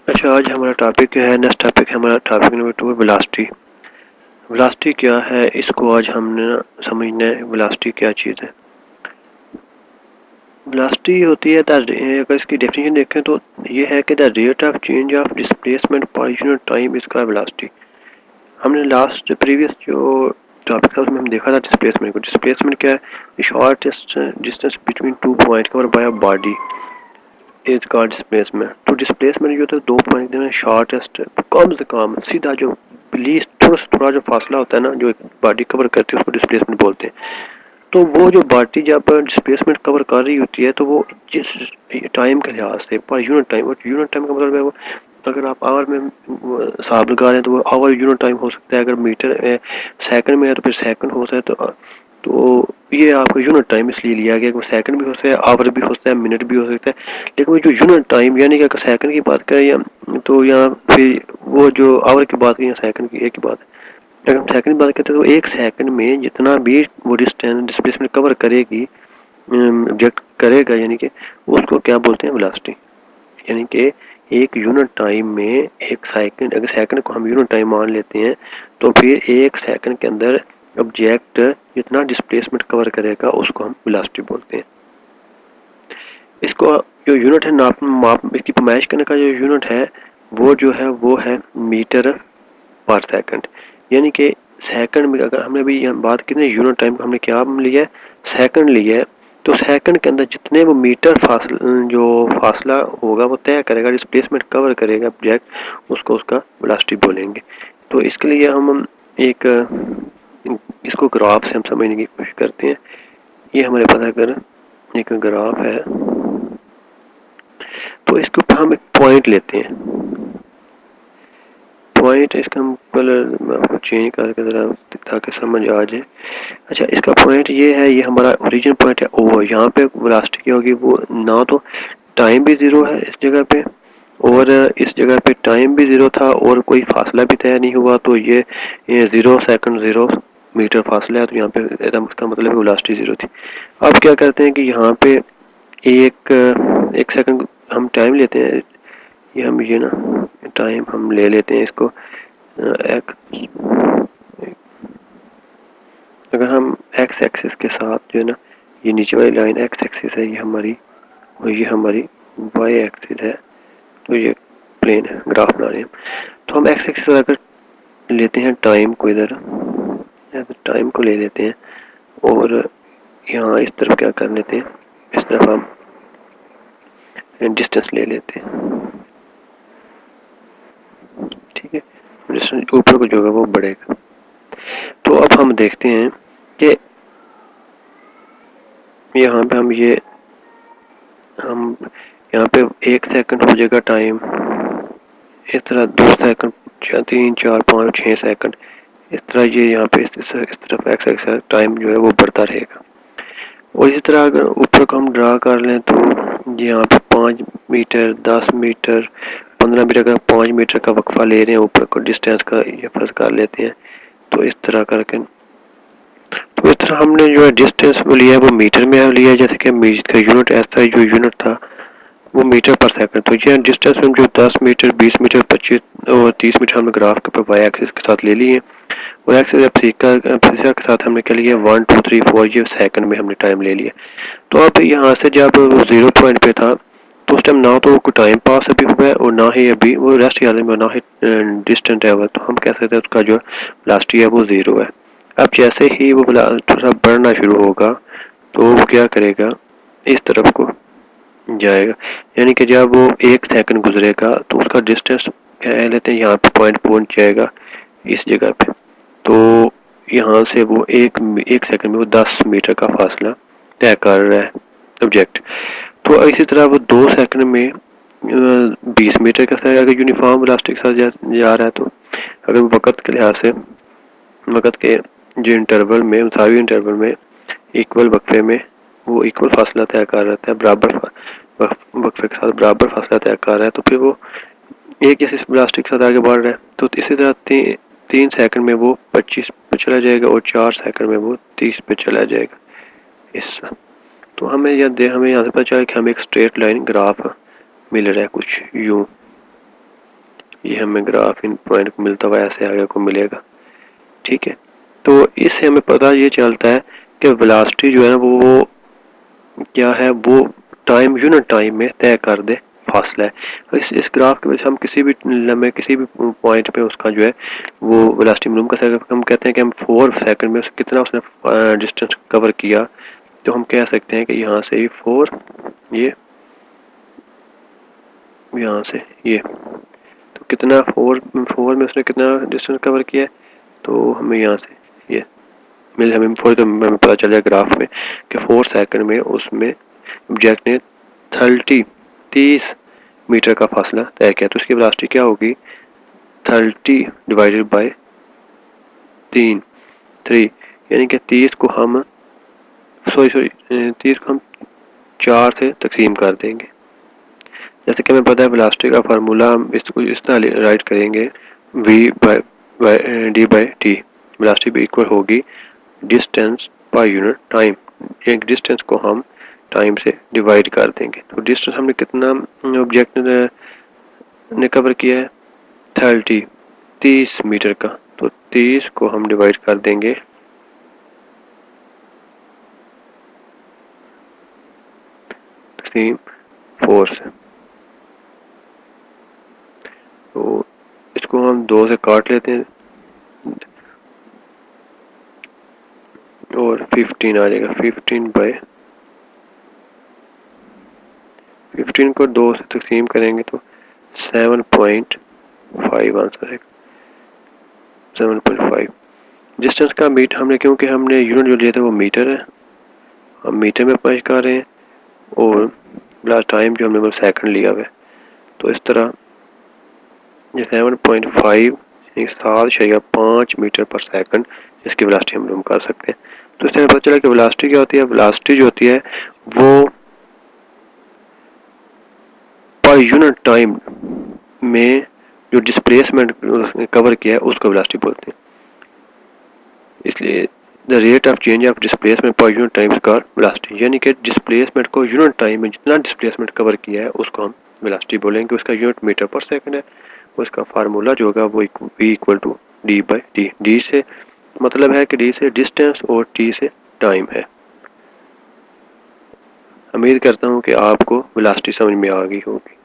अच्छा, आज हमारा टॉपिक है, नेक्स्ट टॉपिक है हमारा टॉपिक नंबर 2 वेलोसिटी। वेलोसिटी क्या है, इसको आज हमने समझना है। वेलोसिटी क्या चीज़ है। वेलोसिटी होती है अगर इसकी डेफिनेशन देखें तो ये है कि the rate of change of displacement पर unit time is called velocity. हमने लास्ट प्रीवियस जो टॉपिक था उसमें हम देखा था डिस्प्लेसमेंट को। डिस्प्लेसमेंट क्या है, shortest distance between two point cover by a body is called displacement. तो डिस्प्लेसमेंट जो होता है 2 पॉइंट में शॉर्टेस्ट, कम से कम सीधा जो लीस्ट थोड़ा से थोड़ा जो फासला होता है ना, जो बॉडी कवर करती है उसको डिस्प्लेसमेंट बोलते हैं। तो वो जो बॉडी जब डिस्प्लेसमेंट कवर कर रही होती है तो वो जिस टाइम के लिहाज से पर यूनिट टाइम, और यूनिट टाइम का मतलब है वो अगर आप आवर में हिसाब लगा रहे हैं तो वो आवर यूनिट टाइम हो सकता है। अगर मीटर सेकंड में है तो फिर सेकंड हो सकता है। तो ये आपका यूनिट टाइम इसलिए लिया गया कि सेकंड भी हो सकता है, आवर भी हो सकता है, मिनट भी हो सकता है। लेकिन वो जो यूनिट टाइम यानी कि अगर सेकंड की बात करें या तो यहाँ फिर वो जो आवर की बात करें या सेकंड की, एक ही बात है। अगर हम सेकंड की बात करते हैं तो एक सेकंड में जितना भी वो डिस्टेंस डिस्प्लेसमेंट कवर करेगी, ऑब्जेक्ट करेगा, यानी कि उसको क्या बोलते हैं, वेलोसिटी। यानी कि एक यूनिट टाइम में एक सेकंड, अगर सेकंड को हम यूनिट टाइम मान लेते हैं तो फिर एक सेकंड के अंदर ऑब्जेक्ट जितना डिस्प्लेसमेंट कवर करेगा उसको हम वेलोसिटी बोलते हैं। इसको जो यूनिट है माप इसकी पैमाइश करने का जो यूनिट है वो है मीटर पर सेकंड। यानी कि सेकंड में अगर हमने अभी बात की ना यूनिट टाइम को हमने क्या लिया है, सेकंड लिया है। तो सेकंड के अंदर जितने वो मीटर फासला होगा वो तय करेगा, डिस्प्लेसमेंट कवर करेगा ऑब्जेक्ट, उसको उसका वेलोसिटी बोलेंगे। तो इसके लिए हम एक इसको ग्राफ से हम समझने की कोशिश करते हैं। ये हमारे पास अगर एक ग्राफ है तो इसके ऊपर हम एक पॉइंट लेते हैं। पॉइंट इसका हम कलर आपको चेंज करके ज़रा ताकि समझ आ जाए। अच्छा, इसका पॉइंट ये है, ये हमारा ओरिजिन पॉइंट है ओ। यहाँ पे वेलोसिटी क्या होगी, वो ना तो टाइम भी ज़ीरो है इस जगह पे, और इस जगह पे टाइम भी ज़ीरो था और कोई फासला भी तय नहीं हुआ। तो ये 0 सेकंड 0 मीटर फासला है, तो यहाँ पे इसका मतलब वेलोसिटी ज़ीरो थी। अब क्या करते हैं कि यहाँ पे एक सेकंड हम टाइम लेते हैं। ये ना टाइम हम ले लेते हैं इसको एक, अगर हम एक्स एक्सिस के साथ जो है ना, ये नीचे वाली लाइन एक्स एक्सिस है ये हमारी, और ये हमारी वाई एक्सिस है। तो ये प्लेन है, ग्राफ बना रहे हैं। तो हम एक्स एक्सिस अगर लेते हैं टाइम को, इधर टाइम को ले लेते हैं और यहाँ इस तरफ क्या कर लेते हैं, इस तरफ हम डिस्टेंस ले लेते हैं। ठीक है, डिस्टेंस ऊपर को जो होगा वो बढ़ेगा। तो अब हम देखते हैं कि यहाँ पे हम यहाँ पे 1 सेकंड हो जाएगा टाइम, इस तरह 2 सेकंड, 3 4 5 6 सेकंड, इस तरह ये यहाँ पे इस तरफ एक्स एक्स टाइम जो है वो बढ़ता रहेगा। और इसी तरह अगर ऊपर को हम ड्रा कर लें तो यहाँ पे 5 मीटर 10 मीटर 15 मीटर का 5 मीटर का वक्फा ले रहे हैं, ऊपर को डिस्टेंस का ये फर्ज कर लेते हैं। तो इस तरह करके, तो इस तरह हमने जो है डिस्टेंस वो लिया है वो मीटर में लिया है। जैसे कि मीटर का यूनिट ऐसा जो यूनिट था वो मीटर पर सेकंड। तो ये डिस्टेंस हम जो 10 मीटर 20 मीटर 25 और 30 मीटर हमने ग्राफ के ऊपर वाई एक्सिस के साथ ले लिए, और एक्सिस अफ्रीका के साथ हमने क्या लिया 1 2 3 4, ये सेकंड में हमने टाइम ले लिया। तो अब यहाँ से जब वो 0 पॉइंट पे था तो उस टाइम ना तो कोई टाइम पास अभी हुआ है और ना ही अभी वो रेस्ट याद में, ना ही डिस्टेंट है वो। तो हम कह सकते हैं उसका जो वेलोसिटी है वो 0 है। अब जैसे ही वो थोड़ा बढ़ना शुरू होगा तो वो क्या करेगा, इस तरफ को जाएगा। यानी कि जब वो 1 सेकंड गुजरेगा तो उसका डिस्टेंस कह लेते हैं यहाँ पे पॉइंट पहुंच जाएगा इस जगह पे। तो यहाँ से वो एक सेकंड में वो 10 मीटर का फासला तय कर रहा है ऑब्जेक्ट। तो इसी तरह वो 2 सेकंड में 20 मीटर का साथ अगर यूनिफॉर्म वेलोसिटी के साथ जा रहा है, तो अगर वक्त के लिहाज से वक्त के जो इंटरवल में, मुसावी इंटरवल में, इक्वल वक्फे में वो इक्वल फासला तय कर रहता है, बराबर वक्फे के साथ बराबर फासला तय कर रहा है, तो फिर वो एक जैसे वेलोसिटी के साथ आगे बढ़ रहा है। तो इसी तरह 3 सेकंड में वो 25 पे चला जाएगा और 4 सेकंड में वो 30 पे चला जाएगा इस। तो हमें यहाँ से पता चला कि हमें एक स्ट्रेट लाइन ग्राफ मिल रहा है कुछ यूं। ये हमें ग्राफ इन पॉइंट को मिलता हुआ ऐसे आगे को मिलेगा। ठीक है, तो इससे हमें पता ये चलता है कि वेलोसिटी जो है ना वो क्या है, वो टाइम यूनिट टाइम में तय कर दे फासला है। इस ग्राफ की वजह से हम किसी भी लम्बे किसी भी पॉइंट पे उसका जो है वो वेलोसिटी मालूम कर सकते हैं। हम कहते हैं कि हम 4 सेकंड में कितना उसने डिस्टेंस कवर किया, तो हम कह सकते हैं कि यहाँ से 4, ये यहाँ से ये, तो कितना 4 में उसने कितना डिस्टेंस कवर किया है, तो हमें यहाँ से ये हमें तो हमें पता चल जाए ग्राफ में कि 4 सेकंड में उसमें ऑब्जेक्ट ने 30 मीटर का फासला तय किया। तो उसकी वेलोसिटी क्या होगी, 30 डिवाइडेड बाय 3, यानी कि 30 को हम 4 से तकसीम कर देंगे। जैसे कि हमें पता है वेलोसिटी का फार्मूला हम इसको इस तरह राइट करेंगे, v by d by t. Velocity भी इक्वल होगी डिस्टेंस पर यूनिट टाइम, एक डिस्टेंस को हम टाइम से डिवाइड कर देंगे। तो डिस्टेंस हमने कितना ऑब्जेक्ट ने कवर किया है, 30 मीटर का, तो 30 को हम डिवाइड कर देंगे 4 से। तो इसको हम 2 से काट लेते हैं और 15 आ जाएगा। 15 को 2 से तकसीम करेंगे तो 7.5 आंसर है, 7.5। डिस्टेंस का मीट हमने, क्योंकि हमने यूनिट जो लिया था वो मीटर है, हम मीटर में पहुँच कर रहे हैं, और लास्ट टाइम जो हमने सेकंड लिया हुआ है। तो इस तरह ये 7.5 7.5 मीटर पर सेकंड इसकी वेलोसिटी हम मालूम कर सकते हैं। तो इससे पता चला कि वेलोसिटी क्या होती है। वेलोसिटी जो होती है वो पर यूनिट टाइम में जो डिस्प्लेसमेंट कवर किया है उसको वेलोसिटी बोलते हैं। इसलिए the rate of change of displacement पर यूनिट टाइम का वेलोसिटी, यानी कि डिस्प्लेसमेंट को यूनिट टाइम में जितना डिस्प्लेसमेंट कवर किया है उसको हम वेलोसिटी बोलेंगे। उसका यूनिट मीटर पर सेकंड है। उसका फार्मूला जो होगा वो v equal to d by t. D से मतलब है कि डी से डिस्टेंस और टी से टाइम है। उम्मीद करता हूँ कि आपको वेलोसिटी समझ में आ गई होगी।